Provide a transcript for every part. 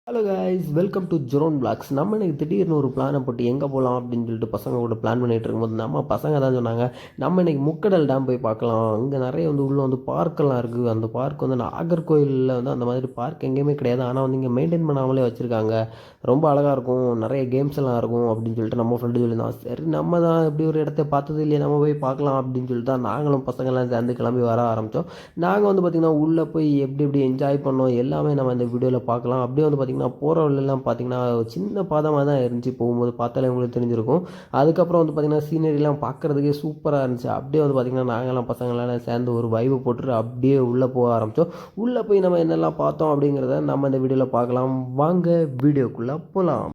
Hello guys, welcome to ஜெரோன் blogs. நம்ம இன்னைக்கு திடீர்னு ஒரு பிளானை போட்டு எங்கே போகலாம் அப்படின்னு சொல்லிட்டு பசங்க கூட பிளான் பண்ணிட்டு இருக்கும்போது நம்ம பசங்க தான் சொன்னாங்க, நம்ம இன்னைக்கு முக்கடல் டேம் போய் பார்க்கலாம். இங்கே நிறைய உள்ளே பார்க்கெல்லாம் இருக்குது. அந்த பார்க் நாகர்கோயிலில் அந்த மாதிரி பார்க் எங்கேயுமே கிடையாது. ஆனால் இங்கே மெயின்டைன் பண்ணாமலே வச்சுருக்காங்க. ரொம்ப அழகாக இருக்கும், நிறைய கேம்ஸ் எல்லாம் இருக்கும் அப்படின்னு சொல்லிட்டு நம்ம ஃப்ரெண்டு சொல்லியிருந்தோம். சரி, நம்ம தான் இப்படி ஒரு இடத்த பார்த்தது இல்லையே, நம்ம போய் பார்க்கலாம் அப்படின்னு சொல்லிட்டு தான் நாங்களும் பசங்கள்லாம் சேர்ந்து கிளம்பி வர ஆரம்பித்தோம். நாங்கள் பார்த்திங்கன்னா உள்ளே போய் எப்படி எப்படி என்ஜாய் பண்ணோம் எல்லாமே நம்ம இந்த வீடியோவில் பார்க்கலாம். அப்படியே பார்த்திங்கன்னா போகிற வழியெல்லாம் பார்த்திங்கன்னா சின்ன பாதமாக தான் இருந்துச்சு. போகும்போது பார்த்தாலே உங்களுக்கு தெரிஞ்சிருக்கும். அதுக்கப்புறம் பார்த்திங்கன்னா சீனரிலாம் பார்க்குறதுக்கே சூப்பராக இருந்துச்சு. அப்படியே பார்த்திங்கன்னா நாங்கள்லாம் பசங்களெல்லாம் சேர்ந்து ஒரு வைப்பு போட்டுட்டு அப்படியே உள்ளே போக ஆரம்பித்தோம். உள்ளே போய் நம்ம என்னெல்லாம் பார்த்தோம் அப்படிங்கிறத நம்ம இந்த வீடியோவில் பார்க்கலாம். வாங்க வீடியோக்குள்ளே போகலாம்.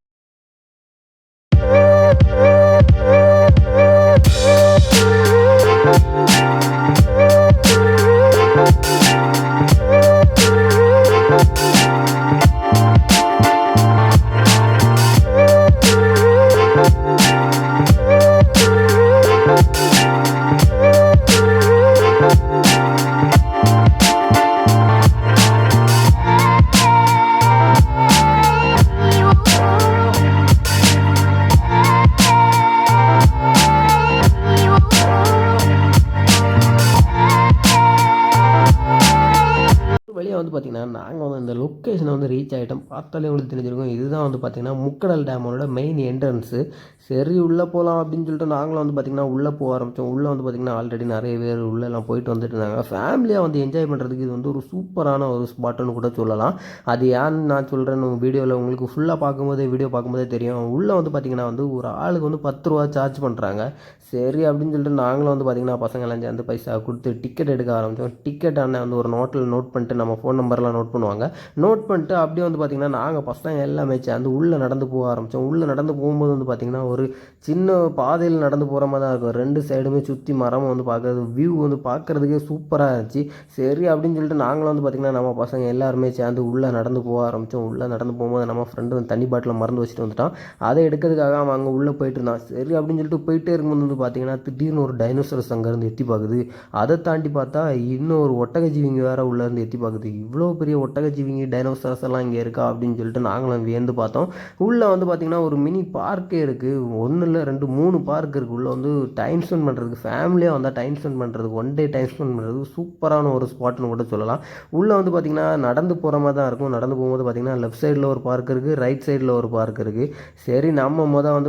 வழியாக பார்த்திங்கன்னா நாங்கள் இந்த லொக்கேஷனை ரீச் ஆகிட்டோம். பார்த்தாலே உங்களுக்கு தெரிஞ்சிருக்கும். இதுதான் பார்த்திங்கன்னா முக்கடல் டேமோட மெயின் என்ட்ரன்ஸு. சரி, உள்ளே போகலாம் அப்படின்னு சொல்லிட்டு நாங்களும் பார்த்திங்கன்னா உள்ளே போக ஆரம்பித்தோம். உள்ளே பார்த்திங்கன்னா ஆல்ரெடி நிறைய பேர் உள்ளெல்லாம் போயிட்டு வந்துட்டு இருந்தாங்க. ஃபேமிலியாக என்ஜாய் பண்ணுறதுக்கு இது ஒரு சூப்பரான ஒரு ஸ்பாட்டுன்னு கூட சொல்லலாம். அது ஏன்னு நான் சொல்கிறேன்னு வீடியோவில் உங்களுக்கு ஃபுல்லாக வீடியோ பார்க்கும்போதே தெரியும். உள்ளே பார்த்திங்கன்னா ஒரு ஆளுக்கு 10 ரூபா சார்ஜ் பண்ணுறாங்க. சரி அப்படின்னு சொல்லிட்டு நாங்களும் பார்த்திங்கன்னா பசங்கள்லாம் சேர்ந்து பைசா கொடுத்து டிக்கெட் எடுக்க ஆரம்பித்தோம். டிக்கெட் அண்ணன் ஒரு நோட் பண்ணிட்டு நம்ம ஃபோன் நம்பர்லாம் நோட் பண்ணுவாங்க. நோட் பண்ணிட்டு அப்படியே பார்த்திங்கன்னா நாங்கள் பசங்க எல்லாமே சேர்ந்து உள்ளே நடந்து போக ஆரம்பித்தோம். உள்ளே நடந்து போகும்போது பார்த்திங்கன்னா ஒரு சின்ன பாதையில் நடந்து போகிற மாதிரி தான் இருக்கும். 2 சைடுமே சுற்றி மரம் பார்க்குறது வியூ பார்க்குறதுக்கே சூப்பராக இருந்துச்சு. சரி அப்படின்னு சொல்லிட்டு நாங்களும் பார்த்திங்கன்னா நம்ம பசங்க எல்லாருமே சேர்ந்து உள்ளே நடந்து போக ஆரம்பித்தோம். உள்ளே நடந்து போகும்போது நம்ம ஃப்ரெண்டு தண்ணி பாட்டில் மறந்து வச்சுட்டு வந்துட்டான். அதை எடுக்கிறதுக்காக அவன் அங்கே உள்ளே போயிட்டு இருந்தான். சரி அப்படின்னு சொல்லிட்டு போயிட்டே இருக்கும்போது பார்த்திங்கன்னா திடீர்னு ஒரு டைனோசரஸ் அங்கேருந்து எட்டி பார்க்குது. அதை தாண்டி பார்த்தா இன்னும் ஒரு ஒட்டகஜீவிங்க வேறு உள்ளேருந்து எட்டி பார்க்குது. இவ்வளோ பெரிய ஒட்டகஜீவிங்க டைனோசரஸ் எல்லாம் இங்கே இருக்கா அப்படின்னு சொல்லிட்டு நாங்களும் வியந்து பார்த்தோம். உள்ளே பார்த்திங்கன்னா ஒரு மினி பார்க்கே இருக்குது. 1 இல்லை 2 3 பார்க் இருக்குது. உள்ளே டைம் ஸ்பெண்ட் பண்ணுறதுக்கு ஃபேமிலியாக வந்தால் டைம் ஸ்பெண்ட் பண்ணுறதுக்கு 1 டே டைம் ஸ்பெண்ட் பண்ணுறதுக்கு சூப்பரான ஒரு ஸ்பாட்னு கூட சொல்லலாம். உள்ளே பார்த்திங்கன்னா நடந்து போகிற மாதிரி தான் இருக்கும். நடந்து போகும்போது பார்த்திங்கன்னா லெஃப்ட் சைடில் ஒரு பார்க் இருக்குது, ரைட் சைடில் ஒரு பார்க் இருக்குது. சரி, நம்ம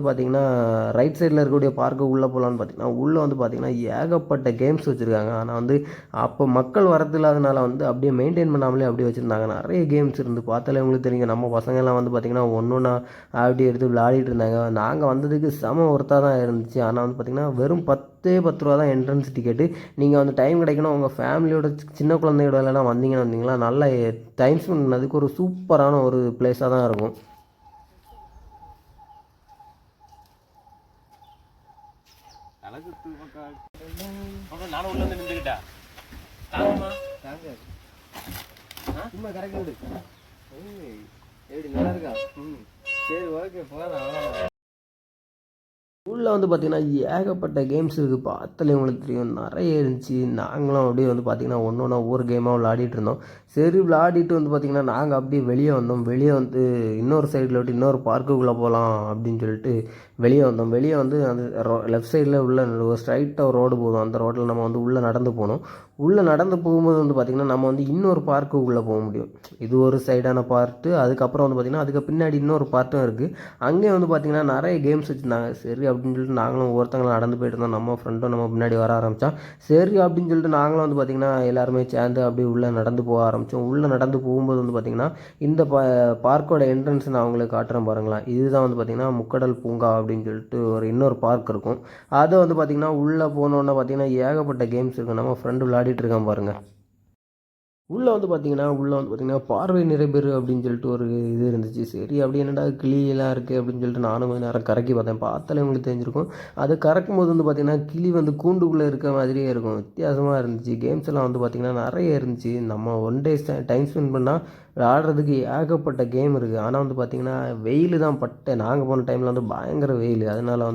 பார்த்திங்கன்னா ரைட் சைடில் இருக்கக்கூடிய பார்க்கு உள்ளே போகலான்னு பார்த்திங்கன்னா உள்ளே பார்த்திங்கன்னா ஏகப்பட்ட கேம்ஸ் வச்சுருக்காங்க. ஆனால் அப்போ மக்கள் வரது இல்லாதனால அப்படியே மெயின்டைன் பண்ணாமலே அப்படியே வச்சுருந்தாங்க. நிறைய கேம்ஸ் இருந்து பார்த்தாலே உங்களுக்கு தெரியும். நம்ம பசங்கள்லாம் பார்த்திங்கன்னா ஒன்றா அப்படி எடுத்து விளையாடிட்டு இருந்தாங்க. நாங்கள் வந்ததுக்கு செம ஒர்த்தாக தான் இருந்துச்சு. ஆனால் பார்த்திங்கன்னா வெறும் 10 ரூபா தான் என்ட்ரன்ஸ் டிக்கெட்டு. நீங்கள் டைம் கிடைக்கணும் உங்கள் ஃபேமிலியோட சின்ன குழந்தையோட எல்லாம் வந்தீங்கன்னா நல்லா டைம் ஸ்பெண்ட் பண்ணதுக்கு ஒரு சூப்பரான ஒரு பிளேஸாக தான் இருக்கும். நானும் உள்ள வந்து நின்றுக்கிட்டா சும்மா கரெக்டாக விடு. எப்படி நல்லா இருக்கா? சரி, ஓகே போகலாம். உள்ளே பார்த்திங்கன்னா ஏகப்பட்ட கேம்ஸ் இருக்குது. பார்த்தாலே உங்களுக்கு தெரியும், நிறைய இருந்துச்சு. நாங்களும் அப்படியே பார்த்திங்கன்னா ஒவ்வொன்றா ஒவ்வொரு கேமாக விளையாடிட்டு இருந்தோம். சரி, விளையாடிட்டு பார்த்திங்கன்னா நாங்கள் அப்படியே வெளியே வந்தோம். வெளியே இன்னொரு சைடில் விட்டு இன்னொரு பார்க்குள்ளே போகலாம் அப்படின்னு சொல்லிட்டு வெளியே வந்தோம். வெளியே அந்த லெஃப்ட் சைடில் உள்ள ஸ்ட்ரைட்டாக ரோடு போதும். அந்த ரோட்டில் நம்ம உள்ளே நடந்து போகணும். உள்ளே நடந்து போகும்போது பார்த்திங்கன்னா நம்ம இன்னொரு பார்க்கு உள்ளே போக முடியும். இது ஒரு சைடான பார்ட்டு. அதுக்கப்புறம் பார்த்திங்கன்னா அதுக்கு பின்னாடி இன்னொரு பார்ட்டும் இருக்குது. அங்கே பார்த்திங்கன்னா நிறைய கேம்ஸ் வச்சுருந்தாங்க. சரி அப்படின்னு சொல்லிட்டு நாங்களும் ஒருத்தங்களும் நடந்து போயிட்டு இருந்தோம். நம்ம ஃப்ரெண்டும் நம்ம பின்னாடி வர ஆரம்பித்தான். சரி அப்படின்னு சொல்லிட்டு நாங்களும் பார்த்திங்கன்னா எல்லாருமே சேர்ந்து அப்படியே உள்ளே நடந்து போக ஆரம்பித்தோம். உள்ளே நடந்து போகும்போது பார்த்திங்கன்னா இந்த பார்க்கோட என்ட்ரன்ஸ் நான் அவங்களுக்கு காட்டுறேன் பாருங்களேன். இதுதான் பார்த்திங்கன்னா முக்கடல் பூங்கா அப்படின்னு சொல்லிட்டு இன்னொரு பார்க் இருக்கும். அதை பார்த்திங்கன்னா உள்ளே போனோன்னே பார்த்திங்கன்னா ஏகப்பட்ட கேம்ஸ் இருக்கும். நம்ம ஃப்ரெண்டு விளையாடிட்டு இருக்கான் பாருங்கள். உள்ளே பார்த்திங்கன்னா பார்வை நிறைபெறு அப்படின்னு சொல்லிட்டு ஒரு இது இருந்துச்சு. சரி, அப்படி என்னடா கிளியெல்லாம் இருக்குது அப்படின்னு சொல்லிட்டு நானும் நேரம் கறக்கி பார்த்தேன். பார்த்தாலே உங்களுக்கு தெரிஞ்சிருக்கும். அது கறக்கும் போது பார்த்திங்கன்னா கிளி கூண்டுக்குள்ளே இருக்க மாதிரியே இருக்கும். வித்தியாசமாக இருந்துச்சு. கேம்ஸ் எல்லாம் பார்த்திங்கன்னா நிறைய இருந்துச்சு. நம்ம 1 டே டைம் ஸ்பெண்ட் பண்ணால் விளாடுறதுக்கு ஏகப்பட்ட கேம் இருக்குது. ஆனால் பார்த்திங்கன்னா வெயில் தான் நாங்கள் போன டைமில் பயங்கர வெயில். அதனால்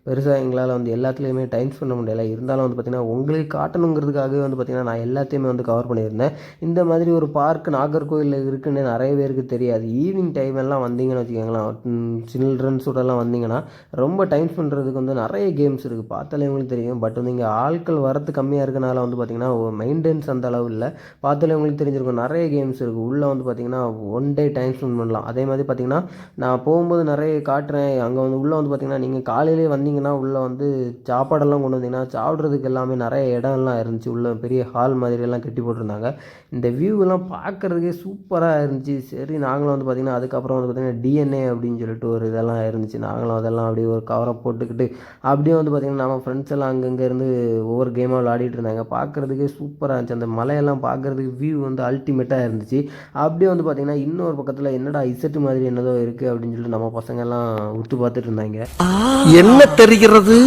பெருசாக எங்களால் எல்லாத்துலேயுமே டைம் ஸ்பெண்ட் பண்ண முடியலை. இருந்தாலும் பார்த்திங்கன்னா உங்களுக்கு காட்டணுங்கிறதுக்காகவே பார்த்திங்கன்னா நான் எல்லாத்தையுமே கவர் பண்ணியிருந்தேன். இந்த மாதிரி ஒரு பார்க் நாகர்கோவிலில் இருக்குன்னு நிறைய பேருக்கு தெரியாது. ஈவினிங் டைம் எல்லாம் வந்தீங்கன்னு வச்சுக்கோங்களேன், சில்ட்ரன்ஸோடலாம் வந்தீங்கன்னா ரொம்ப டைம் ஸ்பெண்ட் வந்து நிறைய கேம்ஸ் இருக்குது, பார்த்தாலே உங்களுக்கு தெரியும். பட் வந்து இங்கே ஆட்கள் வரத்து கம்மியாக இருக்கனால வந்து பார்த்திங்கன்னா மெயின்டெனன்ஸ் அந்த அளவு இல்லை. பார்த்தாலே உங்களுக்கு தெரிஞ்சிருக்கும், நிறைய கேம்ஸ் இருக்குது உள்ளே வந்து பார்த்திங்கன்னா ஒன் டே டைம் ஸ்பெண்ட் பண்ணலாம். அதே மாதிரி பார்த்திங்கன்னா நான் போகும்போது நிறைய காட்டுறேன், அங்கே வந்து உள்ளே வந்து பார்த்திங்கன்னா நீங்கள் காலையிலே வந்தீங்கன்னா உள்ளே வந்து சாப்பாடெல்லாம் கொண்டு வந்தீங்கன்னா சாப்பிட்றதுக்கு எல்லாமே நிறைய இடம்லாம் இருந்துச்சு. உள்ள பெரிய ஹால் மாதிரியெல்லாம் கட்டி போட்டிருந்தாங்க. இந்த வியூவெல்லாம் பார்க்குறதுக்கே சூப்பராக இருந்துச்சு. சரி நாங்களும் வந்து பார்த்திங்கன்னா அதுக்கப்புறம் வந்து பார்த்திங்கன்னா டிஎன்ஏ அப்படின்னு சொல்லிட்டு ஒரு இதெல்லாம் இருந்துச்சு. நாங்களும் அதெல்லாம் அப்படியே ஒரு கவரை போட்டுக்கிட்டு அப்படியே வந்து பார்த்திங்கன்னா நம்ம ஃப்ரெண்ட்ஸ் எல்லாம் அங்கங்கே இருந்து ஒவ்வொரு கேமாக விளையாடிட்டு இருந்தாங்க. பார்க்குறதுக்கே சூப்பராக இருந்துச்சு. அந்த மலையெல்லாம் பார்க்குறதுக்கு வியூ வந்து அல்டிமேட்டாக இருந்துச்சு. அப்படியே வந்து பார்த்திங்கன்னா இன்னொரு பக்கத்தில் என்னடா இசட்டு மாதிரி என்னதோ இருக்குது அப்படின்னு சொல்லிட்டு நம்ம பசங்கள்லாம் உத்து பார்த்துட்டு இருந்தாங்க. என்ன தெரிகிறது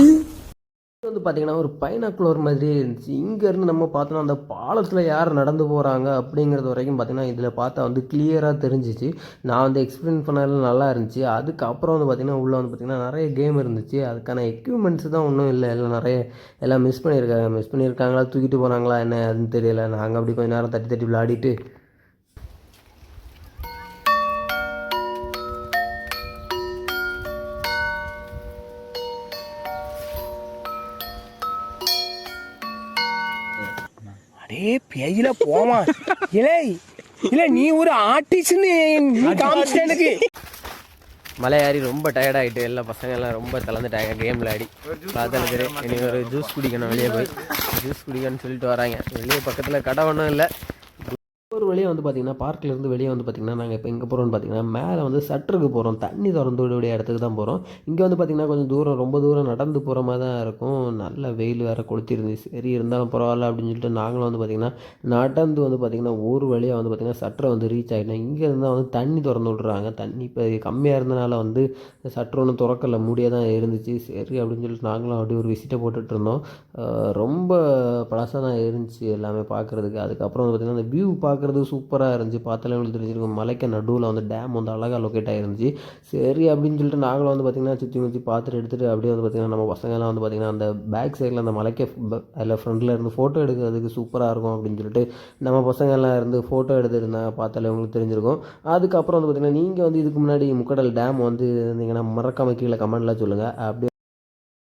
வந்து பார்த்திங்கன்னா ஒரு பைனாக்குலர் மாதிரியே இருந்துச்சு. இங்கேருந்து நம்ம பார்த்தோன்னா அந்த பாலத்தில் யார் நடந்து போகிறாங்க அப்படிங்கிறது வரைக்கும் பார்த்திங்கன்னா இதில் பார்த்தா வந்து கிளியராக தெரிஞ்சிச்சு. நான் வந்து எக்ஸ்பீரியன்ஸ் பண்ணதில் நல்லா இருந்துச்சு. அதுக்கப்புறம் வந்து பார்த்திங்கன்னா உள்ளே வந்து பார்த்திங்கன்னா நிறைய கேம் இருந்துச்சு. அதுக்கான எக்யூப்மெண்ட்ஸ் தான் ஒன்றும் இல்லை, எல்லாம் நிறைய எல்லாம் மிஸ் பண்ணியிருக்காங்களா தூக்கிட்டு போனாங்களா என்ன அதுன்னு தெரியல. நாங்கள் அப்படி கொஞ்சம் நேரம் தட்டி தட்டி விளையாடிட்டு அடே பேயில போமா இல்லை இல்லை நீ ஒரு ஆர்டிஸ்ட்னு நீ காமிச்சிட்ட எனக்கு. மலை ஏறி ரொம்ப டயர்டாகிட்டு எல்லா பசங்கள்லாம் ரொம்ப கலந்துட்டாங்க கேம் விளையாடி. பார்த்தாலும் தெரியும், இனி ஒரு ஜூஸ் குடிக்கணும், வெளியே போய் ஜூஸ் குடிக்கணும்னு சொல்லிட்டு வராங்க. வெளியே பக்கத்தில் கடை ஒன்றும் இல்லை. ஒரு வழியாக வந்து பார்த்திங்கன்னா பார்க்கிலேருந்து வெளியே வந்து பார்த்திங்கன்னா நாங்கள் இப்போ எங்கே போகிறோம்னு பார்த்திங்கன்னா மேலே வந்து சட்டருக்கு போகிறோம், தண்ணி திறந்து விடக்கூடிய இடத்துக்கு தான் போகிறோம். இங்கே வந்து பார்த்திங்கன்னா கொஞ்சம் தூரம், ரொம்ப தூரம் நடந்து போகிற மாதிரி தான் இருக்கும். நல்ல வெயில் வேறு கொளுத்திருந்துச்சு. சரி இருந்தாலும் பரவாயில்ல அப்படின்னு சொல்லிட்டு நாங்களும் வந்து பார்த்திங்கன்னா நடந்து வந்து பார்த்திங்கன்னா ஒரு வழியாக வந்து பார்த்திங்கன்னா சட்டரை வந்து ரீச் ஆகிட்டோம். இங்கே இருந்தால் வந்து தண்ணி திறந்து விட்றாங்க. தண்ணி இப்போ கம்மியாக இருந்தனால வந்து சட்டர் ஒன்றும் திறக்கல, மூடியாக தான் இருந்துச்சு. சரி அப்படின்னு சொல்லிட்டு நாங்களும் அப்படியே ஒரு விசிட்டை போட்டுட்டு இருந்தோம். ரொம்ப பழசாக தான் இருந்துச்சு எல்லாமே பார்க்குறதுக்கு. அதுக்கப்புறம் வந்து பார்த்திங்கன்னா அந்த வியூ பார்க்குறது சூப்பராக இருந்துச்சு. பார்த்தாலே உங்களுக்கு தெரிஞ்சிருக்கும், மலைக்கு நடுவில் வந்து டேம் வந்து அழகாக லொக்கேட் ஆகிருந்துச்சு. சரி அப்படின்னு சொல்லிட்டு நாங்களும் வந்து பார்த்திங்கன்னா சுற்றி முற்றி பார்த்துட்டு எடுத்துகிட்டு அப்படியே வந்து பார்த்திங்கன்னா நம்ம பசங்கள்லாம் வந்து பார்த்திங்கன்னா அந்த பேக் சைடில் அந்த மலைக்கு அதில் ஃப்ரண்டில் இருந்து ஃபோட்டோ எடுக்கிறதுக்கு சூப்பராக இருக்கும் அப்படின்னு சொல்லிட்டு நம்ம பசங்கள்லாம் இருந்து ஃபோட்டோ எடுத்துருந்தாங்க. பார்த்தாலே உங்களுக்கு தெரிஞ்சிருக்கும். அதுக்கப்புறம் வந்து பார்த்திங்கன்னா நீங்கள் வந்து இதுக்கு முன்னாடி முக்கடல் டேம் வந்து இருந்தீங்கன்னா மறக்காம கீழே கமெண்ட்லாம் சொல்லுங்கள்.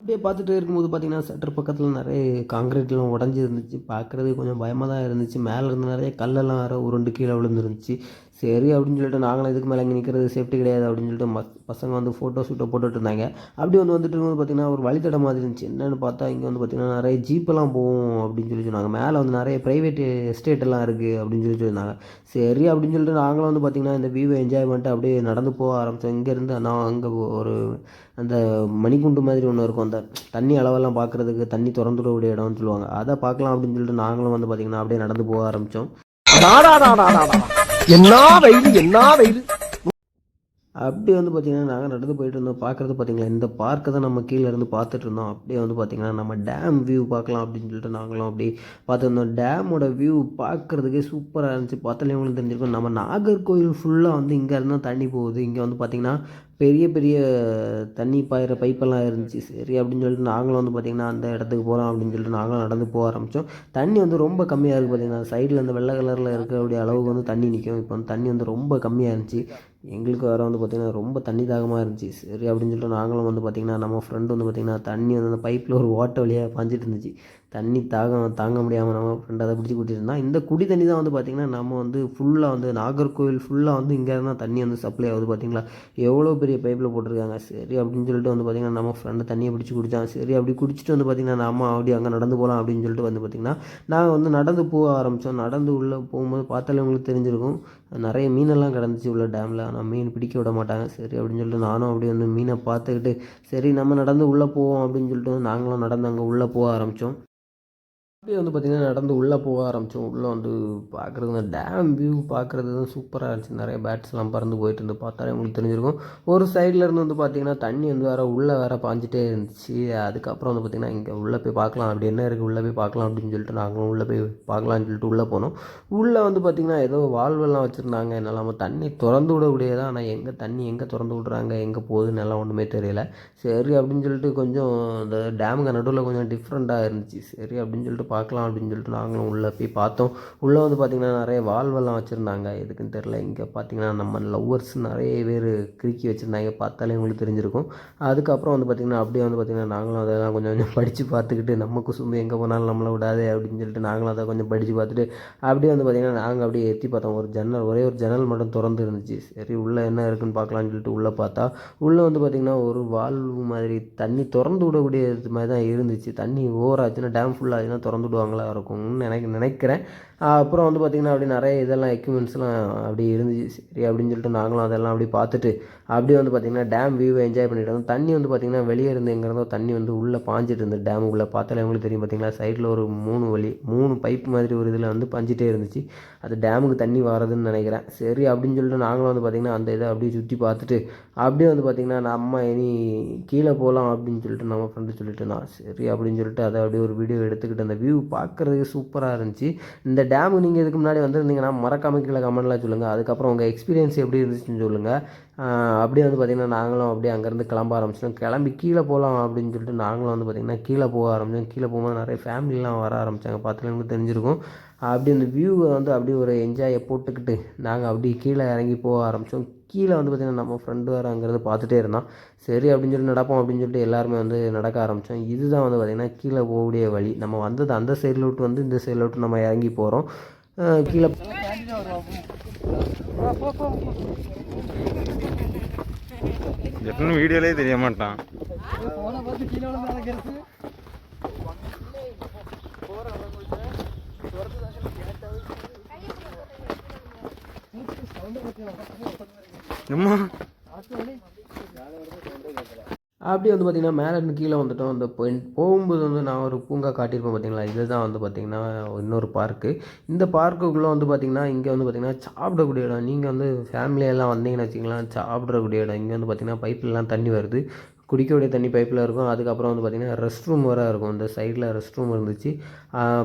அப்படியே பார்த்துட்டு இருக்கும்போது பார்த்திங்கன்னா சட்டர் பக்கத்தில் நிறைய காங்கிரீட்லாம் உடஞ்சி இருந்துச்சு. பார்க்குறது கொஞ்சம் பயமாக தான் இருந்துச்சு. மேலே இருந்து நிறைய கல்லெல்லாம் வேறு உருண்டு கீழே விழுந்துருந்துச்சு. சரி அப்படின்னு சொல்லிட்டு நாங்களும் இதுக்கு மேலே இங்கே நிற்கிறது சேஃப்டி கிடையாது அப்படின்னு சொல்லிட்டு பசங்க வந்து ஃபோட்டோ ஷூட்டை போட்டுட்டு இருந்தாங்க. அப்படி வந்துட்டு இருக்கும்போது பார்த்திங்கன்னா ஒரு வழித்தடம் மாதிரி இருந்துச்சு. என்னென்னு பார்த்தா இங்கே வந்து பார்த்திங்கன்னா நிறைய ஜீப்பெல்லாம் போகும் அப்படின்னு சொல்லி சொன்னாங்க. மேலே வந்து நிறைய ப்ரைவேட் எஸ்டேட்டெல்லாம் இருக்குது அப்படின்னு சொல்லி சொன்னாங்க. சரி அப்படின்னு சொல்லிட்டு நாங்களும் வந்து பார்த்திங்கன்னா இந்த வியூவை என்ஜாய் பண்ணிட்டு அப்படியே நடந்து போக ஆரம்பித்தோம். இங்கேருந்து நான் அங்கே ஒரு அந்த மணிக்குண்டு மாதிரி ஒன்று இருக்கும், அந்த தண்ணி அளவெல்லாம் பார்க்குறதுக்கு தண்ணி திறந்து விடக்கூடிய இடம்னு சொல்லுவாங்க, அதை பார்க்கலாம் அப்படின்னு சொல்லிட்டு நாங்களும் வந்து பார்த்திங்கன்னா அப்படியே நடந்து போக ஆரம்பித்தோம். என்ன வெயில் என்ன வெயில். அப்படியே வந்து பார்த்திங்கன்னா நாங்கள் நடந்து போயிட்டு இருந்தோம். பார்க்குறது பார்த்திங்களா இந்த பார்க்கை தான் நம்ம கீழே இருந்து பார்த்துட்டு இருந்தோம். அப்படியே வந்து பார்த்திங்கன்னா நம்ம டேம் வியூ பார்க்கலாம் அப்படின்னு சொல்லிட்டு நாங்களும் அப்படி பார்த்துருந்தோம். டேமோட வியூ பார்க்குறதுக்கே சூப்பராக இருந்துச்சு. பார்த்தாலே உங்களுக்கு தெரிஞ்சிருக்கும், நம்ம நாகர்கோவில் ஃபுல்லாக வந்து இங்கே இருந்தால் தண்ணி போகுது. இங்கே வந்து பார்த்திங்கன்னா பெரிய பெரிய தண்ணி பாயிற பைப்பெல்லாம் இருந்துச்சு. சரி அப்படின்னு சொல்லிட்டு நாங்களும் வந்து பார்த்திங்கன்னா அந்த இடத்துக்கு போகிறோம் அப்படின்னு சொல்லிட்டு நாங்களும் நடந்து போக ஆரம்பித்தோம். தண்ணி வந்து ரொம்ப கம்மியாக இருக்குது. பார்த்திங்கன்னா சைடில் அந்த வெள்ளை கலரில் இருக்கக்கூடிய அளவுக்கு வந்து தண்ணி நிற்கும். இப்போ வந்து தண்ணி வந்து ரொம்ப கம்மியாக இருந்துச்சு. எங்களுக்கு வேறு வந்து பார்த்திங்கன்னா ரொம்ப தண்ணி தாகமாக இருந்துச்சு. சரி அப்படின்னு சொல்லிட்டு நாங்களும் வந்து பார்த்திங்கன்னா நம்ம ஃப்ரெண்டு வந்து பார்த்திங்கன்னா தண்ணி வந்து அந்த பைப்பில் ஒரு ஓட்டை வழியாக பாஞ்சிட்டு இருந்துச்சு. தண்ணி தாங்க முடியாமல் நம்ம ஃப்ரெண்ட் அதை பிடிச்சி கூட்டிகிட்டு இருந்தால். இந்த குடி தண்ணி தான் வந்து பார்த்திங்கன்னா நம்ம வந்து ஃபுல்லாக வந்து நாகர்கோவில் ஃபுல்லாக வந்து இங்கே இருந்தால் தண்ணி வந்து சப்ளை ஆகுது. பார்த்திங்களா எவ்வளோ பெரிய பைப்பில் போட்டிருக்காங்க. சரி அப்படின்னு சொல்லிட்டு வந்து பார்த்திங்கன்னா நம்ம ஃப்ரெண்டு தண்ணியை பிடிச்சி குடித்தான். சரி அப்படி குடிச்சிட்டு வந்து பார்த்திங்கன்னா நம்ம அப்படி அங்கே நடந்து போகலாம் அப்படின்னு சொல்லிட்டு வந்து பார்த்திங்கன்னா நாங்கள் வந்து நடந்து போக ஆரம்பித்தோம். நடந்து உள்ளே போகும்போது பார்த்தாலே உங்களுக்கு தெரிஞ்சிருக்கும், நிறைய மீனெல்லாம் கிடந்துச்சு உள்ள டேமில். ஆனால் மீன் பிடிக்க விட மாட்டாங்க. சரி அப்படின்னு சொல்லிட்டு நானும் அப்படி வந்து மீனை பார்த்துக்கிட்டு சரி நம்ம நடந்து உள்ளே போவோம் அப்படின்னு சொல்லிட்டு நாங்களும் நடந்து அங்கே உள்ளே போக ஆரம்பித்தோம். அப்படியே வந்து பார்த்திங்கன்னா நடந்து உள்ளே போக ஆரம்பித்தோம். உள்ளே வந்து பார்க்குறது அந்த டேம் வியூ பார்க்குறது தான் சூப்பராக இருந்துச்சு. நிறைய பேட்ஸ்லாம் பறந்து போயிட்டு இருந்து பார்த்தாலே உங்களுக்கு தெரிஞ்சிருக்கும். ஒரு சைடில் இருந்து வந்து பார்த்திங்கன்னா தண்ணி வந்து உள்ளே வேறு பாஞ்சிட்டே இருந்துச்சு. அதுக்கப்புறம் வந்து பார்த்திங்கன்னா இங்கே உள்ளே போய் பார்க்கலாம், அப்படி என்ன இருக்குது உள்ளே போய் பார்க்கலாம் அப்படின்னு சொல்லிட்டு நாங்களும் உள்ளே போய் பார்க்கலான்னு சொல்லிட்டு உள்ளே போனோம். உள்ளே வந்து பார்த்திங்கன்னா ஏதோ வால்வெல்லாம் வச்சுருந்தாங்க. என்னால் தண்ணி திறந்து விடக்கூடியதான், ஆனால் தண்ணி எங்கே திறந்து விட்றாங்க எங்கே போகுதுன்னு எல்லாம் ஒன்றுமே தெரியல. சரி அப்படின்னு சொல்லிட்டு கொஞ்சம் இந்த டேமுக்கு நடுவில் கொஞ்சம் டிஃப்ரெண்ட்டாக இருந்துச்சு. சரி அப்படின்னு சொல்லிட்டு பார்க்கலாம் அப்படின்னு சொல்லிட்டு நாங்களும் உள்ளே போய் பார்த்தோம். உள்ளே வந்து பார்த்திங்கன்னா நிறைய வால்வெல்லாம் வச்சுருந்தாங்க. எதுக்குன்னு தெரில. இங்கே பார்த்திங்கன்னா நம்ம லவ்வர்ஸ் நிறைய பேர் கிறுக்கி வச்சுருந்தாங்க. பார்த்தாலே உங்களுக்கு தெரிஞ்சிருக்கும். அதுக்கப்புறம் வந்து பார்த்திங்கன்னா அப்படியே வந்து பார்த்திங்கன்னா நாங்களும் அதெல்லாம் கொஞ்சம் கொஞ்சம் படித்து பார்த்துக்கிட்டு நம்ம குசும்பு எங்கே போனாலும் நம்மளை விடாது அப்படின்னு சொல்லிட்டு நாங்களும் அதை கொஞ்சம் படித்து பார்த்துட்டு அப்படியே வந்து பார்த்திங்கன்னா நாங்கள் அப்படியே எத்தி பார்த்தோம். ஒரே ஒரு ஜன்னல் மட்டும் திறந்து இருந்துச்சு. சரி உள்ளே என்ன இருக்குன்னு பார்க்கலான்னு சொல்லிட்டு உள்ளே பார்த்தா உள்ளே வந்து பார்த்திங்கன்னா ஒரு வால்வு மாதிரி தண்ணி திறந்து விடக்கூடிய இது மாதிரி தான் இருந்துச்சு. தண்ணி ஓவர் ஆச்சுன்னா டேம் ஃபுல்லாக ஆச்சுன்னா திறந்து விடுவாங்களா இருக்கும்னு நினைக்கிறேன். அப்புறம் வந்து பார்த்திங்கன்னா அப்படி நிறைய இதெல்லாம் எக்யூப்மெண்ட்ஸ்லாம் அப்படி இருந்துச்சு. சரி அப்படின்னு சொல்லிட்டு நாங்களும் அதெல்லாம் அப்படி பார்த்துட்டு அப்படியே வந்து பார்த்திங்கன்னா டேம் வியூவை என்ஜாய் பண்ணிட்டு இருந்தோம். தண்ணி வந்து பார்த்திங்கன்னா வெளியே இருந்து எங்கேருந்தோ தண்ணி வந்து உள்ளே பாஞ்சிட்டு இருந்தது. டேமுக்குள்ளே பார்த்தாலே உங்களுக்கு தெரியும் பார்த்திங்களா, சைடில் ஒரு 3 பைப் மாதிரி ஒரு இதில் வந்து பஞ்சிட்டே இருந்துச்சு. அது டேமுக்கு தண்ணி வரதுன்னு நினைக்கிறேன். சரி அப்படின்னு சொல்லிட்டு நாங்களும் வந்து பார்த்திங்கன்னா அந்த இதை அப்படியே சுற்றி பார்த்துட்டு அப்படியே வந்து பார்த்திங்கன்னா நம்ம இனி கீழே போகலாம் அப்படின்னு சொல்லிட்டு நம்ம ஃப்ரெண்டு சொல்லிட்டு நான் சரி அப்படின்னு சொல்லிட்டு அதை அப்படியே ஒரு வீடியோ எடுத்துக்கிட்டு அந்த வியூ பார்க்குறதுக்கு சூப்பராக இருந்துச்சு. இந்த டேமு நீங்கள் இதுக்கு முன்னாடி வந்திருந்தீங்கன்னா மறக்காம கீழே கமெண்ட்லாம் சொல்லுங்கள். அதுக்கப்புறம் உங்கள் எக்ஸ்பீரியன்ஸ் எப்படி இருந்துச்சுன்னு சொல்லுங்கள். அப்படியே வந்து பார்த்திங்கன்னா நாங்களும் அப்படியே அங்கேருந்து கிளம்ப ஆரம்பிச்சிட்டோம். கிளம்பி கீழே போகலாம் அப்படின்னு சொல்லிட்டு நாங்களும் வந்து பார்த்திங்கன்னா கீழே போக ஆரம்பித்தோம். கீழே போகும்போது நிறைய ஃபேமிலிலாம் வர ஆரம்பித்தாங்க. பார்த்துட்டு தெரிஞ்சிருக்கும். அப்படி அந்த வியூவை வந்து அப்படியே ஒரு என்ஜாயை போட்டுக்கிட்டு நாங்கள் அப்படியே கீழே இறங்கி போக ஆரம்பித்தோம். கீழே வந்து பார்த்திங்கன்னா நம்ம ஃப்ரெண்டு வேறு அங்கேருந்து பார்த்துட்டே இருந்தான். சரி அப்படின்னு சொல்லிட்டு நடப்போம் அப்படின்னு சொல்லிட்டு எல்லாருமே வந்து நடக்க ஆரம்பித்தோம். இதுதான் வந்து பார்த்திங்கன்னா கீழே போகக்கூடிய வழி. நம்ம வந்தது அந்த சைடில் விட்டு வந்து இந்த சைடில் விட்டு நம்ம இறங்கி போகிறோம். கீழே எப்படின்னு வீடியோலே தெரிய மாட்டான். அம்மா அப்படியே வந்து பார்த்திங்கன்னா மேலே இருந்து கீழே வந்துட்டோம். அந்த போகும்போது வந்து நான் ஒரு பூங்கா காட்டியிருப்பேன் பார்த்தீங்களா, இதுதான் வந்து பார்த்திங்கன்னா இன்னொரு பார்க்கு. இந்த பார்க்குக்குள்ளே வந்து பார்த்திங்கன்னா இங்கே வந்து பார்த்திங்கன்னா சாப்பிடக்கூடிய இடம். நீங்கள் வந்து ஃபேமிலியெல்லாம் வந்தீங்கன்னு வச்சிங்களேன், சாப்பிடக்கூடிய இடம். இங்கே வந்து பார்த்திங்கன்னா பைப்லலாம் தண்ணி வருது. குடிக்கக்கூடிய தண்ணி பைப்பில் இருக்கும். அதுக்கப்புறம் வந்து பார்த்திங்கன்னா ரெஸ்ட் ரூம் வேறு இருக்கும். இந்த சைடில் ரெஸ்ட் ரூம் இருந்துச்சு.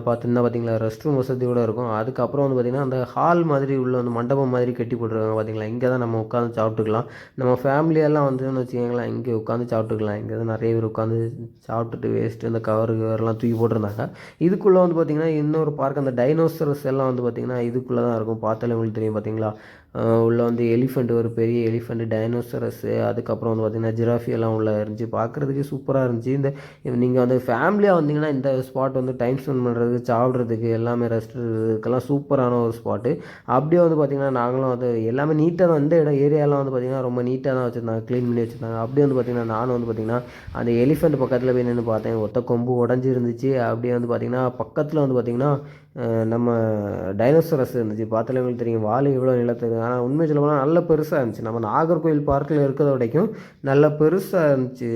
பார்த்திங்களா ரெஸ்ட் ரூம் வசதியோடு இருக்கும். அதுக்கப்புறம் வந்து பார்த்திங்கன்னா அந்த ஹால் மாதிரி உள்ள வந்து மண்டபம் மாதிரி கட்டி போட்டுருக்காங்க பார்த்திங்களா. இங்கே தான் நம்ம உட்காந்து சாப்பிட்டுக்கலாம். நம்ம ஃபேமிலியெல்லாம் வந்துன்னு வச்சுக்கோங்களேன், இங்கே உட்காந்து சாப்பிட்டுக்கலாம். இங்கே தான் நிறைய பேர் உட்காந்து சாப்பிட்டுட்டு வேஸ்ட்டு இந்த கவர்லாம் தூக்கி போட்டிருந்தாங்க. இதுக்குள்ளே வந்து பார்த்திங்கன்னா இன்னொரு பார்க், அந்த டைனோசரஸ் எல்லாம் வந்து பார்த்திங்கன்னா இதுக்குள்ளே தான் இருக்கும். பார்த்தாலே உங்களுக்கு தெரியும் பார்த்திங்களா. உள்ளே வந்து எலிஃபெண்ட், ஒரு பெரிய எலிஃபெண்ட், டைனோசரஸ்ஸு, அதுக்கப்புறம் வந்து பார்த்திங்கன்னா ஜிராஃபி எல்லாம் உள்ளே இருந்துச்சு. பார்க்குறதுக்கு சூப்பராக இருந்துச்சு. நீங்கள் வந்து ஃபேமிலியாக வந்தீங்கன்னா இந்த ஸ்பாட் வந்து டைம் ஸ்பெண்ட் பண்ணுறதுக்கு, சாப்பிட்றதுக்கு, எல்லாமே ரெஸ்ட் இதுக்கெல்லாம் சூப்பரான ஒரு ஸ்பாட்டு. அப்படியே வந்து பார்த்திங்கன்னா நாங்களும் வந்து எல்லாமே நீட்டாக தான், இந்த ஏரியாலாம் வந்து பார்த்திங்கன்னா ரொம்ப நீட்டாக தான் வச்சுருந்தாங்க, க்ளீன் பண்ணி வச்சுருந்தாங்க. அப்படியே வந்து பார்த்திங்கன்னா நானும் வந்து பார்த்திங்கன்னா அந்த எலிஃபெண்ட் பக்கத்தில் போய் நின்று பார்த்தேன். ஒத்த கொம்பு உடஞ்சி இருந்துச்சு. அப்படியே வந்து பார்த்திங்கன்னா பக்கத்தில் வந்து பார்த்திங்கன்னா நம்ம டைனோசரஸ் இருந்துச்சு. பார்த்தாலே உங்களுக்கு தெரியும் வால் எவ்வளோ நிலத்துக்கு. ஆனால் உண்மை சொல்ல போனால் நல்ல பெருசாக இருந்துச்சு. நம்ம நாகர்கோவில் பார்க்கில் இருக்கிறத வரைக்கும் நல்ல பெருசாக இருந்துச்சு.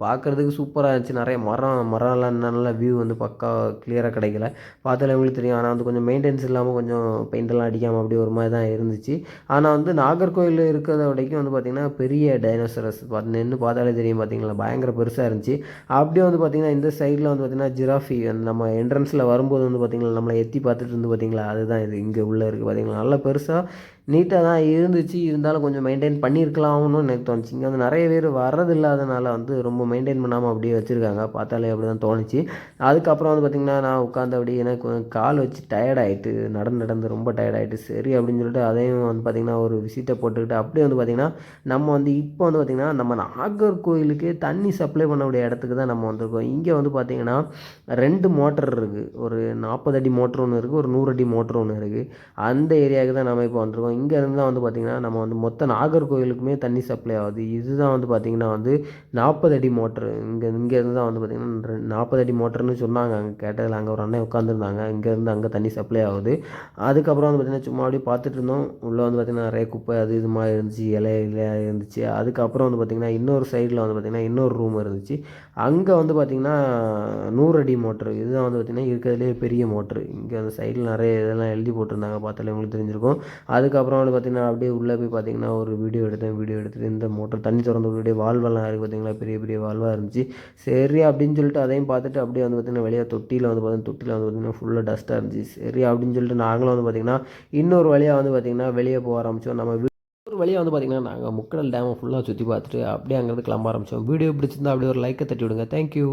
பார்க்குறதுக்கு சூப்பராக இருந்துச்சு. நிறைய மரம்லாம் நல்ல வியூ வந்து பக்கா கிளியராக கிடைக்கல. பார்த்தாலே உங்களுக்கு தெரியும். ஆனால் வந்து கொஞ்சம் மெயின்டெனன்ஸ் இல்லாமல் கொஞ்சம் பெயிண்டெல்லாம் அடிக்காமல் அப்படி ஒரு மாதிரி தான் இருந்துச்சு. ஆனால் வந்து நாகர்கோவில் இருக்கிறத வரைக்கும் வந்து பார்த்திங்கன்னா பெரிய டைனோசரஸ் நின்று பார்த்தாலே தெரியும் பார்த்திங்களா, பயங்கர பெருசாக இருந்துச்சு. அப்படியே வந்து பார்த்திங்கன்னா இந்த சைடில் வந்து பார்த்திங்கன்னா ஜிராஃபி, அந்த நம்ம என்ட்ரன்ஸில் வரும்போது வந்து பார்த்திங்கன்னா நம்மளை எத்தி பார்த்துட்டு இருந்து பார்த்திங்களா, அதுதான் இது இங்கே உள்ளே இருக்குது பார்த்திங்களா. நல்லா பெருசாக நீட்டாக தான் இருந்துச்சு. இருந்தாலும் கொஞ்சம் மெயின்டைன் பண்ணியிருக்கலாம்னு எனக்கு தோணுச்சு. இங்கே வந்து நிறைய பேர் வர்றது இல்லாதனால வந்து ரொம்ப மெயின்டைன் பண்ணாமல் அப்படியே வச்சுருக்காங்க. பார்த்தாலே அப்படி தான் தோணுச்சு. அதுக்கப்புறம் வந்து பார்த்திங்கன்னா நான் உட்காந்து அப்படியே எனக்கு கால் வச்சு டயர்டாகிட்டு நடந்து ரொம்ப டயர்டாகிட்டு சரி அப்படின்னு சொல்லிட்டு அதையும் வந்து பார்த்திங்கன்னா ஒரு விசிட்டை போட்டுக்கிட்டு அப்படியே வந்து பார்த்திங்கன்னா நம்ம வந்து இப்போ வந்து பார்த்திங்கன்னா நம்ம நாகர்கோயிலுக்கு தண்ணி சப்ளை பண்ணக்கூடிய இடத்துக்கு தான் நம்ம வந்திருக்கோம். இங்கே வந்து பார்த்திங்கன்னா 2 மோட்டர் இருக்குது. ஒரு 40 அடி மோட்ரு ஒன்று இருக்குது, ஒரு 100 அடி மோட்ரு ஒன்று இருக்குது. அந்த ஏரியாவுக்கு தான் நம்ம இப்போ வந்திருக்கோம். இங்கேருந்து தான் வந்து பார்த்திங்கன்னா நம்ம வந்து மொத்த நாகர்கோவிலுக்குமே தண்ணி சப்ளை ஆகுது. இதுதான் வந்து பார்த்திங்கன்னா வந்து 40 அடி மோட்ரு. இங்கேருந்து தான் வந்து பார்த்திங்கன்னா 40 அடி மோட்டர்னு சொன்னாங்க. அங்கே கேட்டதில் அங்கே ஒரு அண்ணன் உட்காந்துருந்தாங்க. இங்கேருந்து அங்கே தண்ணி சப்ளை ஆகுது. அதுக்கப்புறம் வந்து பார்த்திங்கன்னா சும்மா அப்படியே பார்த்துட்டு இருந்தோம். உள்ளே வந்து பார்த்திங்கன்னா நிறைய குப்பை அது இது மாதிரி இருந்துச்சு, இலையாக இருந்துச்சு. அதுக்கப்புறம் வந்து பார்த்திங்கன்னா இன்னொரு சைடில் வந்து பார்த்திங்கன்னா இன்னொரு ரூம் இருந்துச்சு. அங்கே வந்து பார்த்திங்கன்னா 100 அடி மோட்ரு. இதுதான் வந்து பார்த்திங்கன்னா இருக்கிறதுலே பெரிய மோட்ரு. இங்கே அந்த சைடில் நிறைய இதெல்லாம் எழுதி போட்டிருந்தாங்க. பார்த்தாலே உங்களுக்கு தெரிஞ்சிருக்கும். அதுக்கப்புறம் வந்து பார்த்திங்கன்னா அப்படியே உள்ளே போய் பார்த்திங்கன்னா ஒரு வீடியோ எடுத்துகிட்டு இந்த மோட்டர் தண்ணி திறந்து விட்டு வால்வெல்லாம் இருக்குது பார்த்திங்களா, பெரிய பெரிய வால்வாக இருந்துச்சு. சரி அப்படின்னு சொல்லிட்டு அதையும் பார்த்துட்டு அப்படியே வந்து பார்த்திங்கன்னா வெளியே தொட்டியில் வந்து பார்த்திங்கன்னா ஃபுல்லாக டஸ்ட்டாக இருந்துச்சு. சரி அப்படின்னு சொல்லிட்டு நாங்களும் வந்து பார்த்திங்கன்னா இன்னொரு வழியாக வந்து பார்த்திங்கன்னா வெளியே போக ஆரம்பித்தோம். நம்ம ஒரு வழியாக வந்து பார்த்திங்கன்னா நாங்கள் முக்கடல் டேமை ஃபுல்லாக சுற்றி பார்த்துட்டு அப்படியே அங்கேருந்து கிளம்ப ஆரம்பித்தோம். வீடியோ பிடிச்சிருந்தா அப்படியே ஒரு லைக்கை தட்டி விடுங்க. தேங்க்யூ.